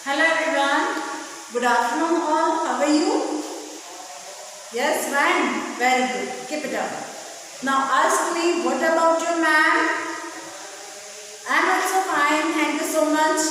Hello everyone. Good afternoon all. How are you? Yes, fine. Very good. Keep it up. Now ask me, what about you, ma'am? I'm also fine. Thank you so much.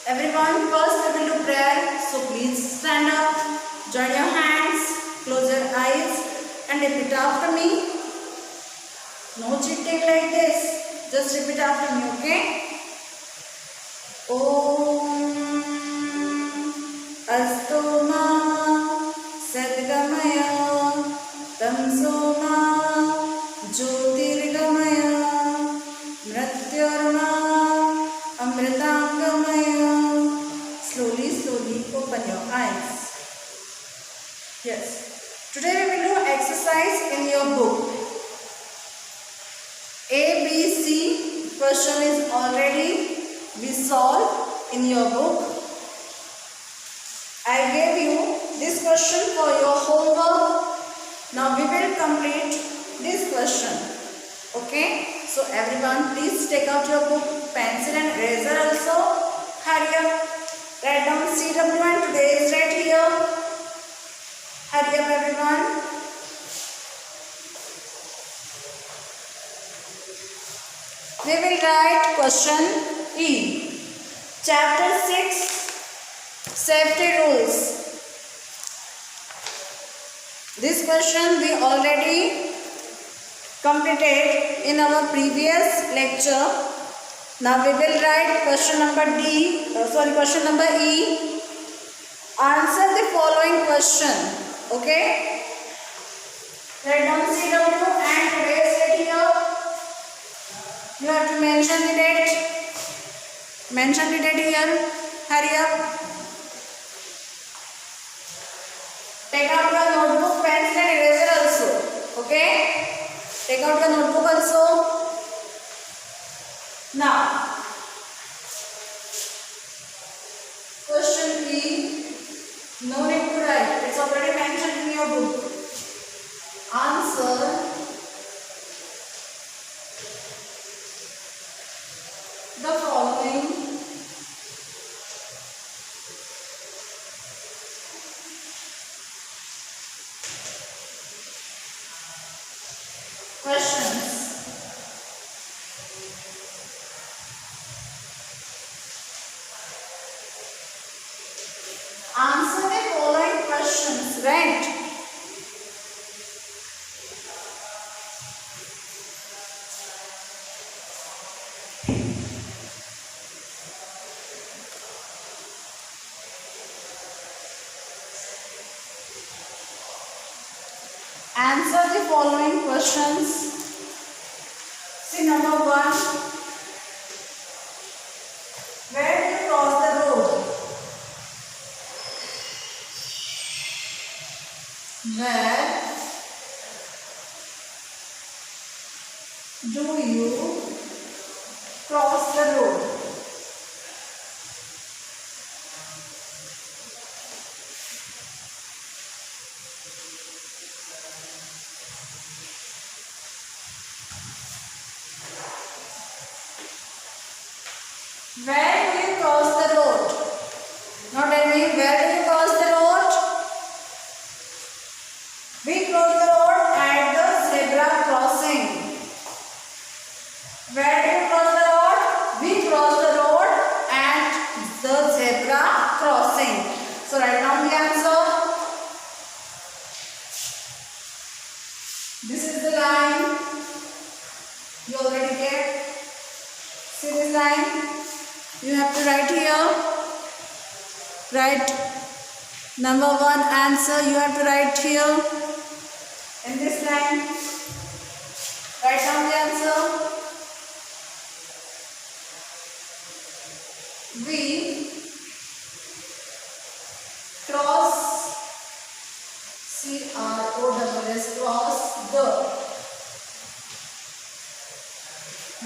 Everyone, first we will do prayer. So please stand up, join your hands, close your eyes and repeat after me. No cheating like this. Just repeat after me, okay? Om अस्तु मा सद्गमय तमसो मा ज्योतिर्गमय मृत्योर्मा अमृतांगमय. Slowly open your eyes. Yes. Today we will do exercise in your book. A, B, C question is already we solved in your book. I gave you this question for your homework. Now we will complete this question. Okay? So everyone please take out your book, pencil and eraser also. Hurry up. Write down CW and today is right here. Hurry up everyone. We will write question E. Chapter 6. Safety rules. This question we already completed in our previous lecture. Now we will write question number question number E. Answer the following question. Okay? Write down CW and today's date here. You have to mention the date. Mention the date here. Hurry up. Take out your notebook, pencil and eraser also. Okay? Take out your notebook also. Now, question E. No need to write. It's already mentioned in your book. Answer the following questions. Answer the following questions. Right? Answer the following questions. See number 1. Where do you cross the road? Where do you cross the road? Where do you cross the road? Now tell me, where do you cross the road? We cross the road at the zebra crossing. Where do you cross the road? We cross the road at the zebra crossing. So write down the answer. This is the line. You already get. See this line? You have to write here. Write number 1 answer. You have to write here. In this line. Write down the answer. We cross C-R-O-S-S cross the.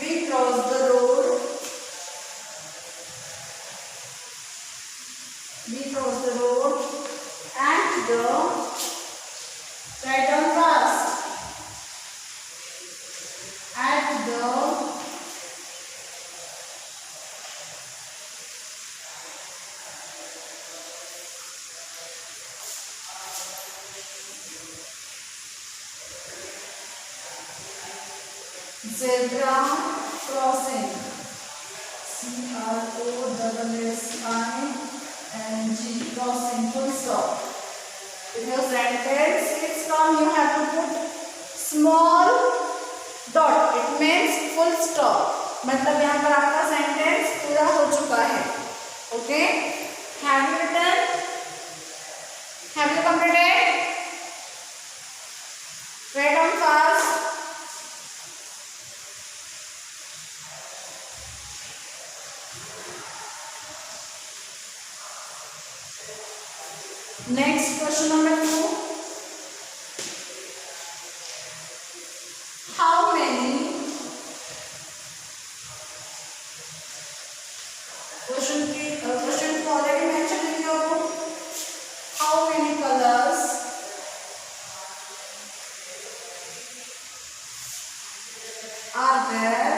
We cross the road. We cross the road at the. Write down fast. At the zebra crossing. CROSSING crossing, full stop. If your sentence is long, you have to put small dot. It means full stop. मतलब यहाँ पर आपका sentence पूरा हो चुका है. Okay, have you written? Have you completed? Right down fast. Next, question number 2. How many? Question already mentioned in your book. How many colors are there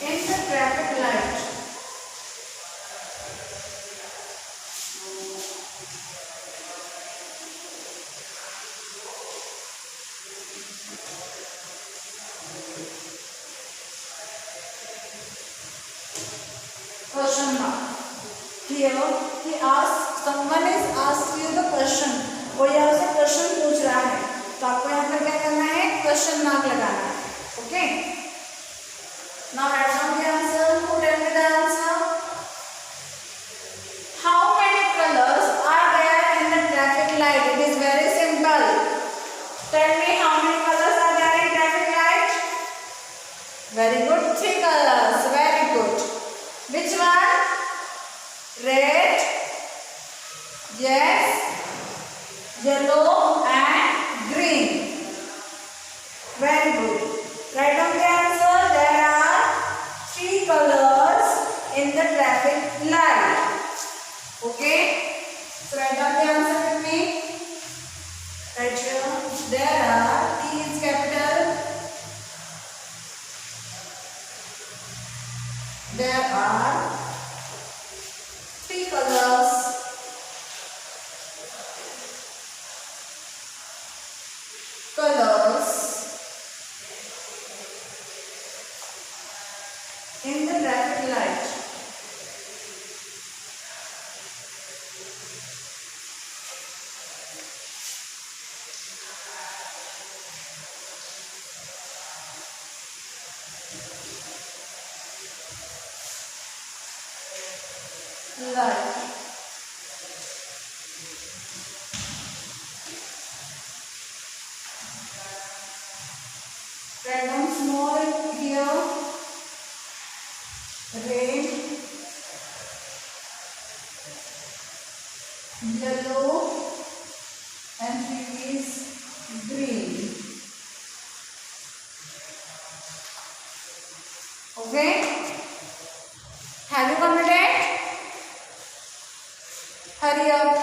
in the traffic light? Question mark. Here he asks, someone is asked you the question. कोई आपसे question पूछ रहा है, तो आपको यहाँ पर क्या करना है? क्वेश्चन मार्क लगाना है. Okay, now write down the answer. Who tell me the answer? How many colors are there in the traffic light? It is very simple. Tell me how many colors are there in traffic light? Very good. 3 colors. Very good. Which one? Red, yes, yellow and green. Very good. Write down the answer. There are 3 colors in the traffic light. Okay. So write down the answer with me. Right here. There are, T is capital. There are 3 colors in the traffic light. Light. Write down small here. Red, yellow and 3 is green. Okay. Have you completed? Hurry up.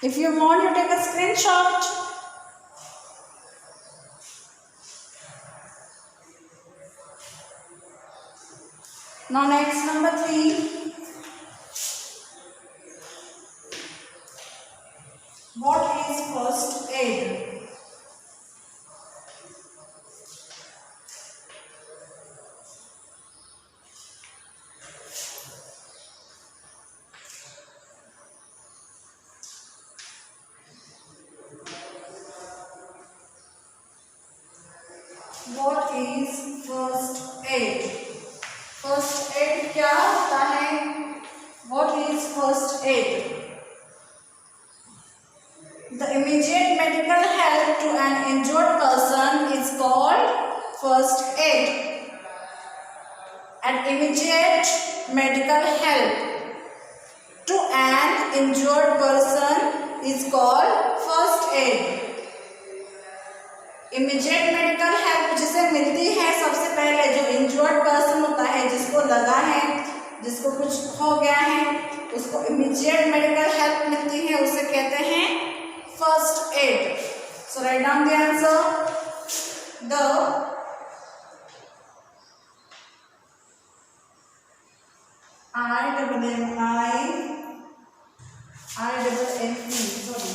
If you want, you take a screenshot. Now next, number 3. What is first aid? What is first aid? First aid क्या होता है? What is first aid? The immediate medical help to an injured person is called first aid. An immediate medical help to an injured person is called first aid. Immediate medical help which is जिससे मिलती है सबसे पहले, जो injured person होता है, जिसको लगा है, जिसको कुछ हो गया है, उसको इमीडिएट मेडिकल हेल्प मिलती है, उसे कहते हैं first aid. So write down the answer. The I-double-M-E, sorry.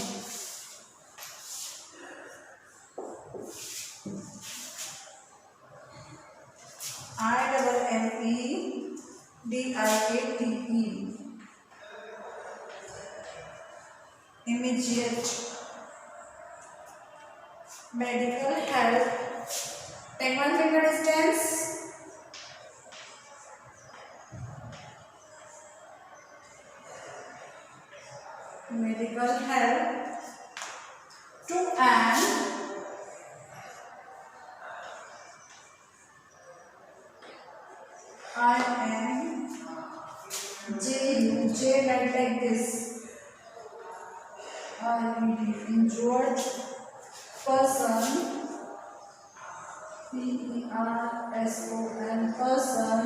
I-double-M-E-D-I-A-T-E. Immediate medical help. Take one finger distance. Medical help to an J like this. Injured person. Person. Person.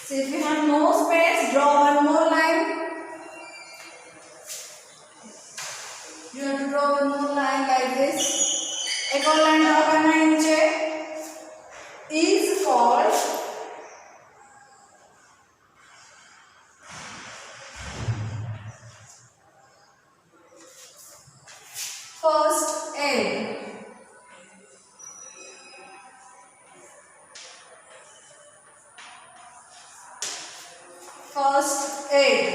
So if you have no space, draw one more line. You have to draw one more line like this. एक और line draw करना है नीचे. Is called first aid. First aid.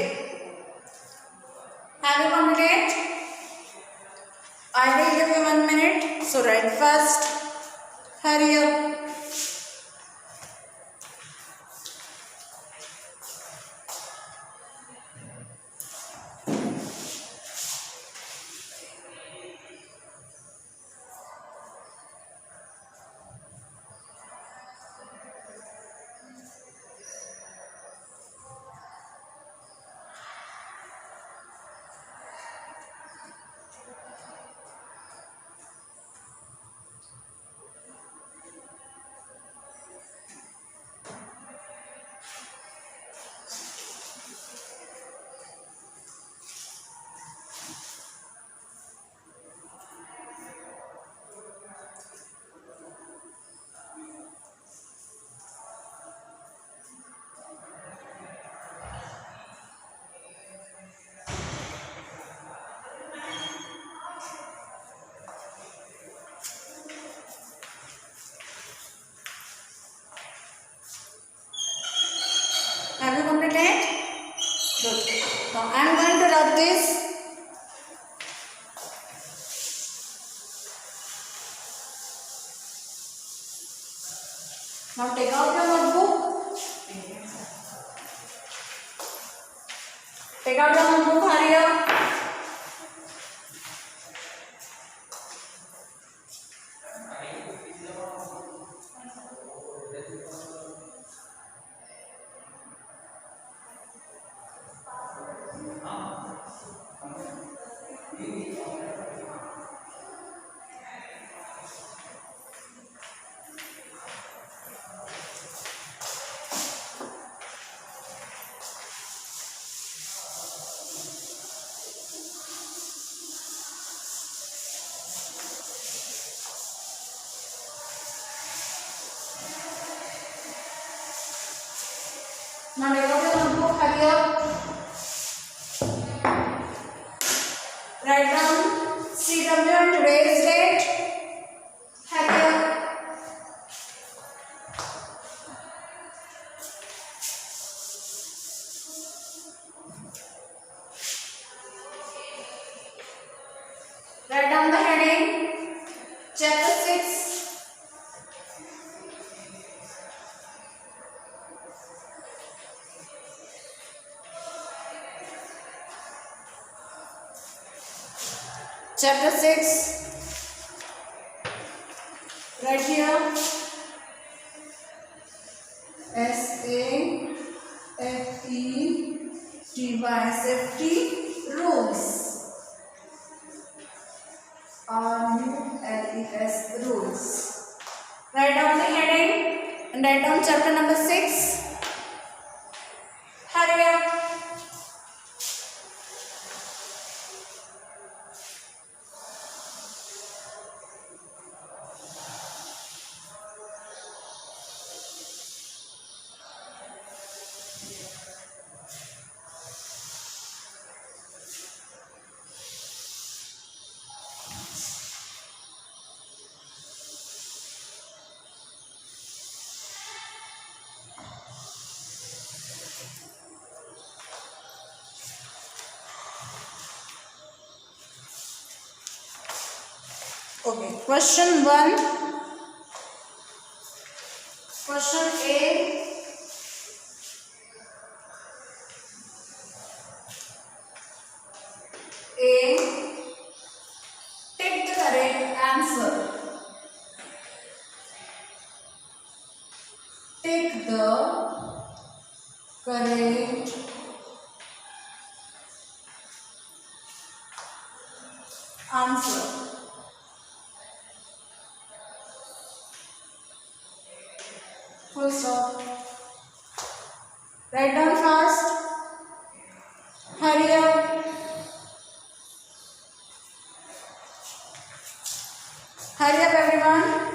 Have you completed? I will give you 1 minute. So write fast. Hurry up. Have you completed? Good. Now I am going to rub this. Now take out your notebook. Take out your notebook, hurry up. Now take out your notebook, hurry up. Write down CW and today's date. Hurry up. Write down the heading. Chapter 6. Chapter 6. Right here. SAFETY. Safety rules. RULES rules. Write down the heading and write down chapter number 6. Hurry up. Okay, question 1. Question A. Take the correct answer. Take the correct answer. Full stop. Write down fast. Hurry up. Hurry up, everyone.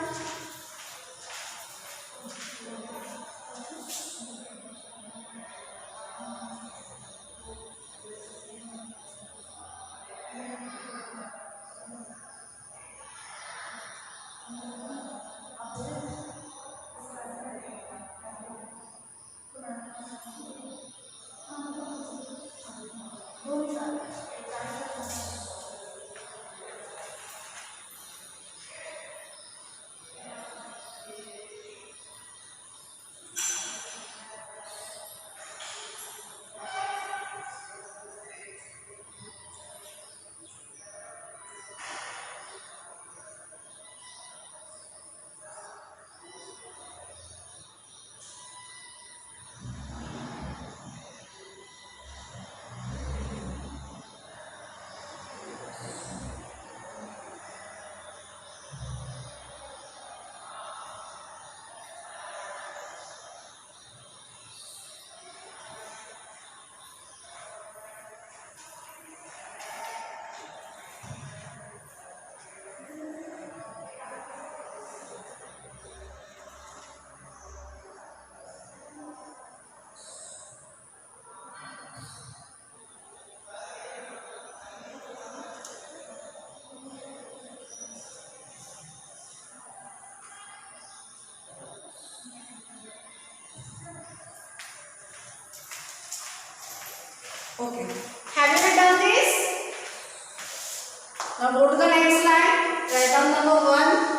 Okay. Have you done this? Now go to the next line. Write down number 1.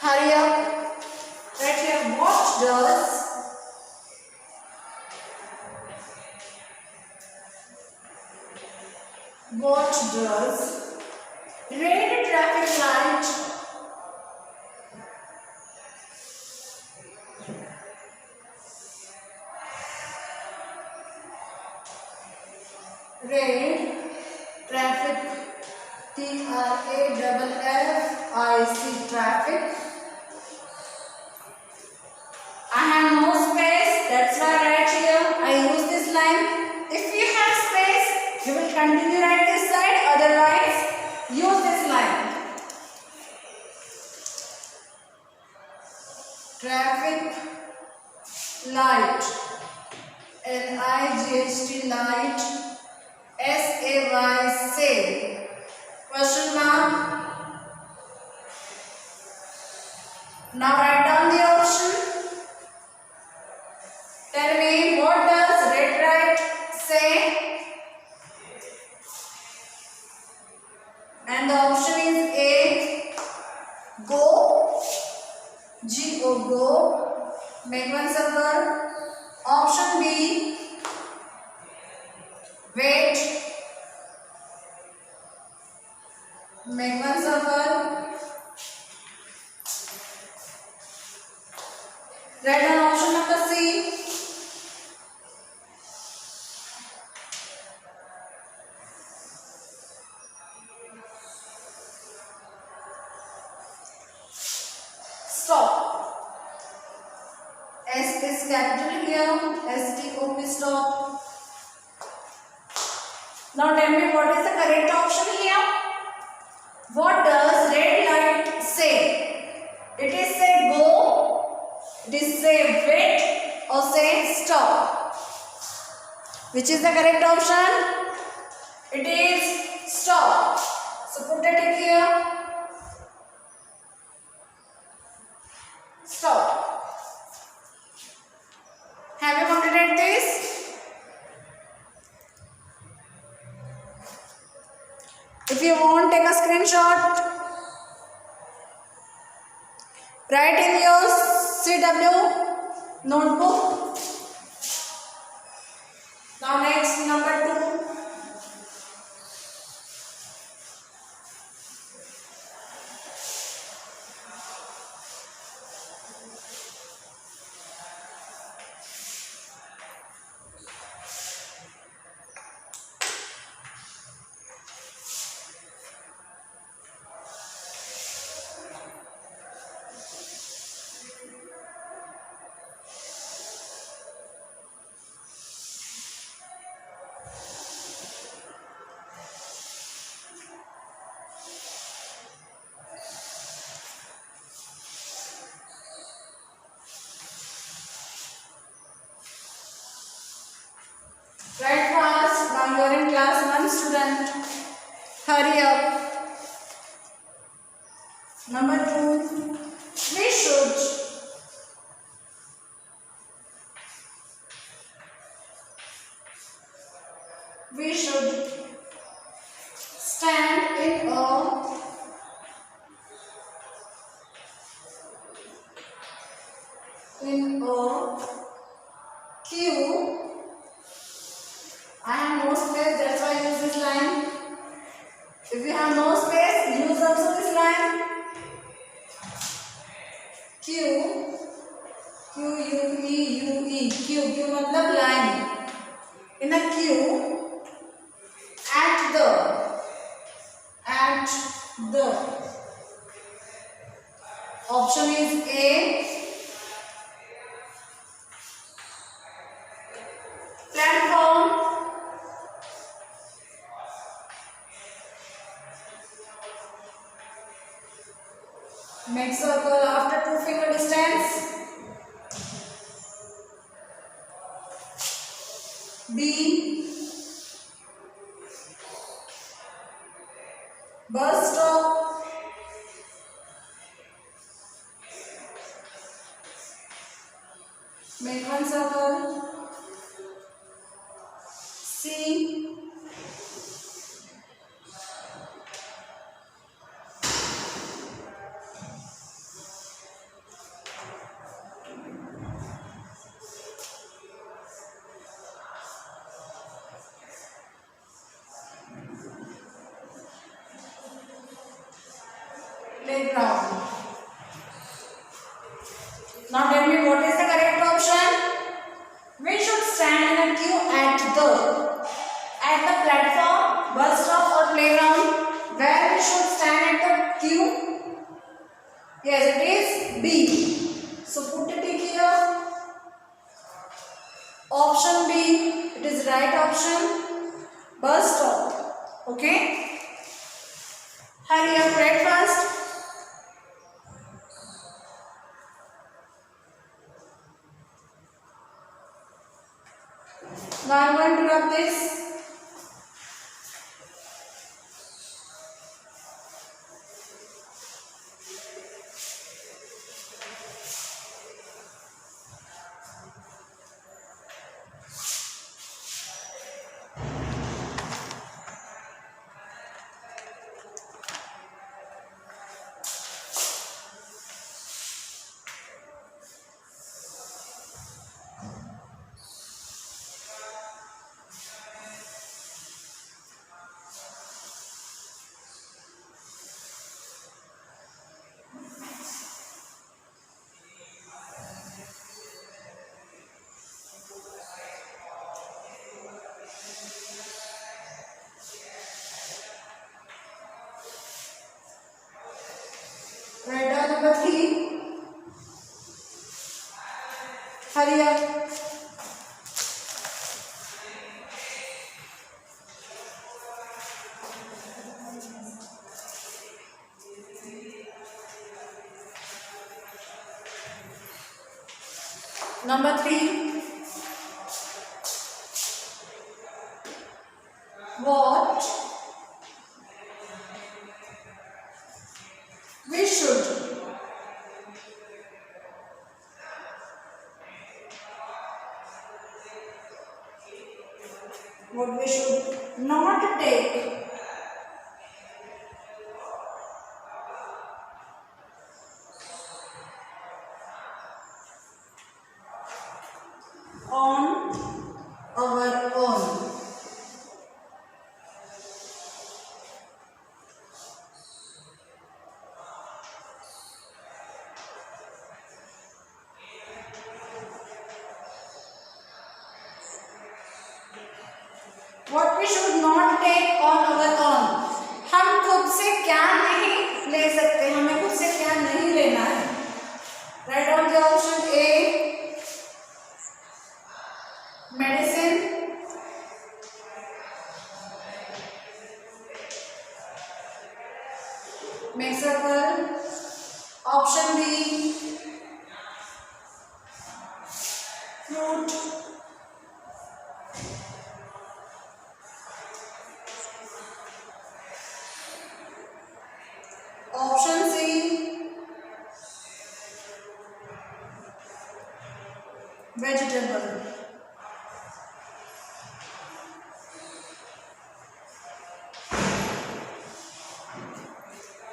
Hurry up. Right here. What does red traffic light red traffic TRAFFIC traffic. I have no space, that's why right here I use this line. If you have space, you will continue right this side, otherwise use this line. Traffic light, LIGHT light, SAY say. Question mark. Now write down the option. Tell me, what does red light say? And the option is A. Go. G-O, go. Make one circle. Option B. Wait. Make one circle. Write down option number C. stop. S is capital here. S-T-O-P, stop. Now tell me what is the correct option here? What does red light say? It is say go, it is say wait, or say stop. Which is the correct option? It is stop. So put a tick here. Stop. Have you completed this? If you want, take a screenshot. Write in your CW notebook. Now next, number 2. Write fast. Now you are in class 1, student. Hurry up. Number 2. We should stand in a queue. I have no space, that's why I use this line. If you have no space, use also this line. Q, Q-U-E-U-E, Q मतलब line. In a queue, at the option is A. Platform. Make circle after 2 finger distance. B. Bus stop. Make 1 circle. C. Playground. Now tell me what is the correct option? We should stand in a queue at the platform, bus stop or playground. Where we should stand at the queue? Yes, it is B. So put a tick here. Option B. It is right option. Bus stop. Okay. Hurry up, write fast. Now I am going to rub this. Hurry up. Number 3. What we should not take on our own. What we should not take on our own. हम खुद से क्या नहीं ले सकते, हमें खुद से क्या नहीं लेना है. Write down the option A. Medicine. Mixable. Option B. Fruit. Option C. Vegetable.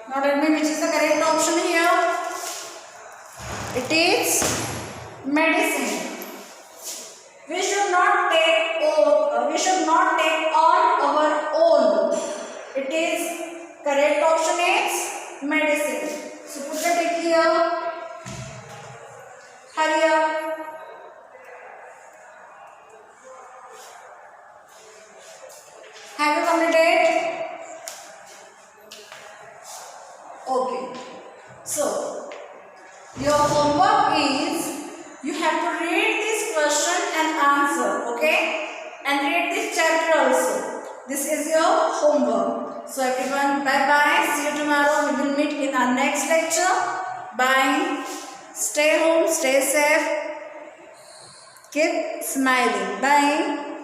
Now tell me which is the correct option here. It is medicine. We should not take on our own. It is correct option is medicine. So put the tick here. Hurry up. Have you completed? Okay. So your homework is you have to read this question and answer, okay? And read this chapter also. This is your homework. So everyone, bye bye. See you tomorrow. We will meet in our next lecture. Bye. Stay home, stay safe. Keep smiling. Bye.